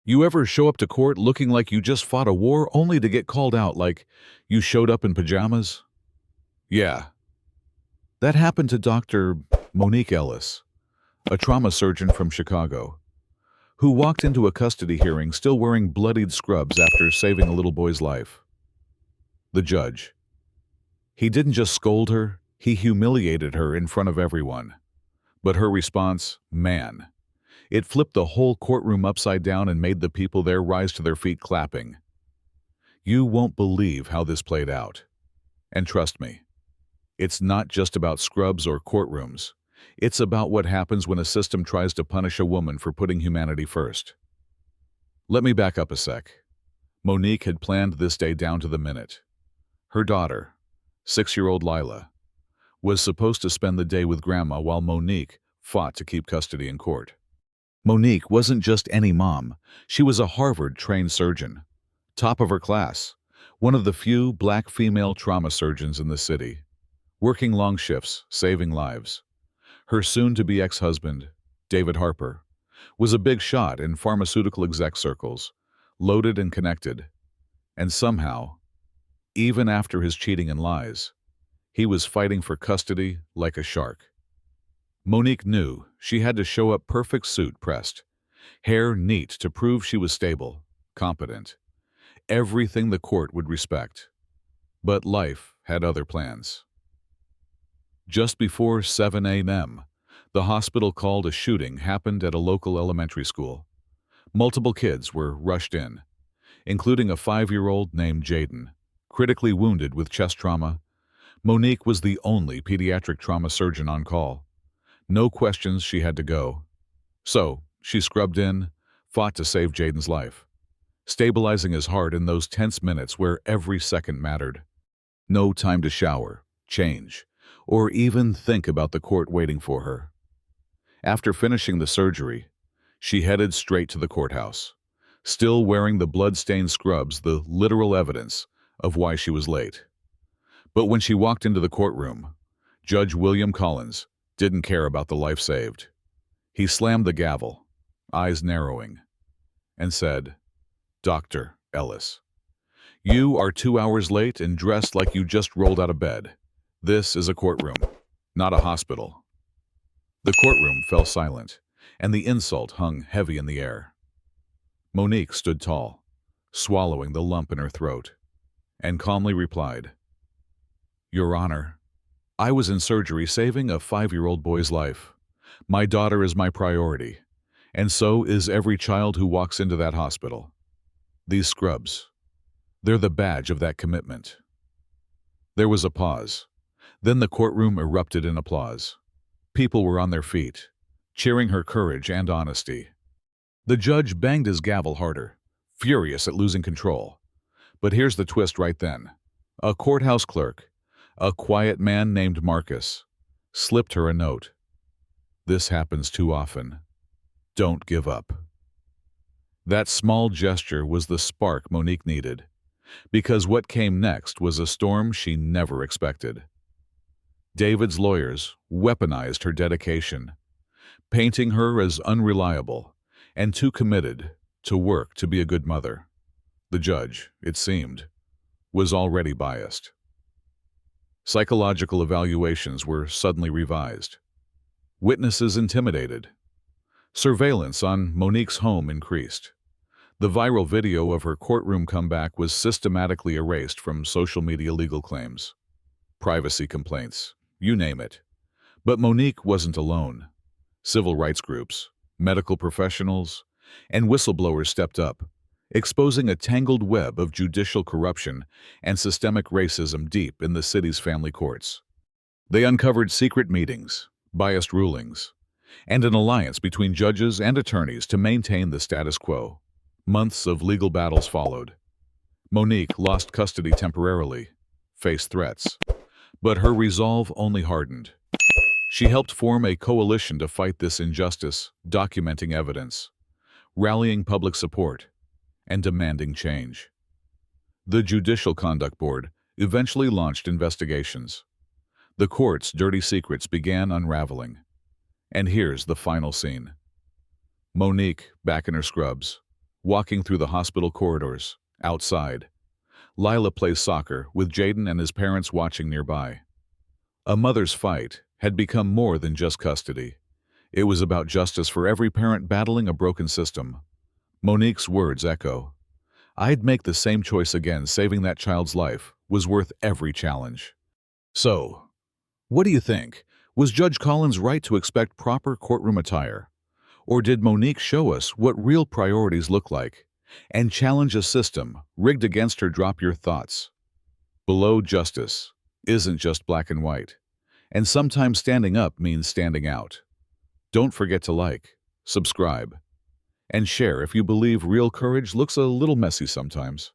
You ever show up to court looking like you just fought a war only to get called out like you showed up in pajamas? Yeah, that happened to Dr. Monique Ellis, a trauma surgeon from Chicago, who walked into a custody hearing still wearing bloodied scrubs after saving a little boy's life. The judge. He didn't just scold her, he humiliated her in front of everyone. But her response, man, it flipped the whole courtroom upside down and made the people there rise to their feet clapping. You won't believe how this played out. And trust me, it's not just about scrubs or courtrooms. It's about what happens when a system tries to punish a woman for putting humanity first. Let me back up a sec. Monique had planned this day down to the minute. Her daughter, 6-year-old Lila, was supposed to spend the day with Grandma while Monique fought to keep custody in court. Monique wasn't just any mom. She was a Harvard-trained surgeon, top of her class, one of the few black female trauma surgeons in the city, working long shifts, saving lives. Her soon-to-be ex-husband, David Harper, was a big shot in pharmaceutical exec circles, loaded and connected, and somehow, even after his cheating and lies, he was fighting for custody like a shark. Monique knew she had to show up perfect suit pressed, hair neat to prove she was stable, competent, everything the court would respect. But life had other plans. Just before 7 a.m., the hospital called a shooting happened at a local elementary school. Multiple kids were rushed in, including a 5-year-old named Jaden, critically wounded with chest trauma. Monique was the only pediatric trauma surgeon on call. No questions, she had to go. So, she scrubbed in, fought to save Jaden's life, stabilizing his heart in those tense minutes where every second mattered. No time to shower, change, or even think about the court waiting for her. After finishing the surgery, she headed straight to the courthouse, still wearing the blood-stained scrubs, the literal evidence of why she was late. But when she walked into the courtroom, Judge William Collins didn't care about the life saved. He slammed the gavel, eyes narrowing, and said, "Dr. Ellis, you are 2 hours late and dressed like you just rolled out of bed. This is a courtroom, not a hospital." The courtroom fell silent, and the insult hung heavy in the air. Monique stood tall, swallowing the lump in her throat, and calmly replied, "Your Honor, I was in surgery saving a 5-year-old boy's life. My daughter is my priority, and so is every child who walks into that hospital. These scrubs, they're the badge of that commitment." There was a pause. Then the courtroom erupted in applause. People were on their feet, cheering her courage and honesty. The judge banged his gavel harder, furious at losing control. But here's the twist right then. A courthouse clerk, a quiet man named Marcus, slipped her a note. "This happens too often. Don't give up." That small gesture was the spark Monique needed, because what came next was a storm she never expected. David's lawyers weaponized her dedication, painting her as unreliable and too committed to work to be a good mother. The judge, it seemed, was already biased. Psychological evaluations were suddenly revised. Witnesses intimidated. Surveillance on Monique's home increased. The viral video of her courtroom comeback was systematically erased from social media legal claims, privacy complaints, you name it. But Monique wasn't alone. Civil rights groups, medical professionals, and whistleblowers stepped up, exposing a tangled web of judicial corruption and systemic racism deep in the city's family courts. They uncovered secret meetings, biased rulings, and an alliance between judges and attorneys to maintain the status quo. Months of legal battles followed. Monique lost custody temporarily, faced threats, but her resolve only hardened. She helped form a coalition to fight this injustice, documenting evidence, rallying public support, and demanding change. The Judicial Conduct Board eventually launched investigations. The court's dirty secrets began unraveling. And here's the final scene. Monique, back in her scrubs, Walking through the hospital corridors. Outside. Lila plays soccer, with Jaden and his parents watching nearby. A mother's fight had become more than just custody. It was about justice for every parent battling a broken system. Monique's words echo. I'd make the same choice again. Saving that child's life was worth every challenge. So, what do you think? Was Judge Collins right to expect proper courtroom attire? Or did Monique show us what real priorities look like and challenge a system rigged against her? Drop your thoughts. Below, justice isn't just black and white, and sometimes standing up means standing out. Don't forget to like, subscribe, and share if you believe real courage looks a little messy sometimes.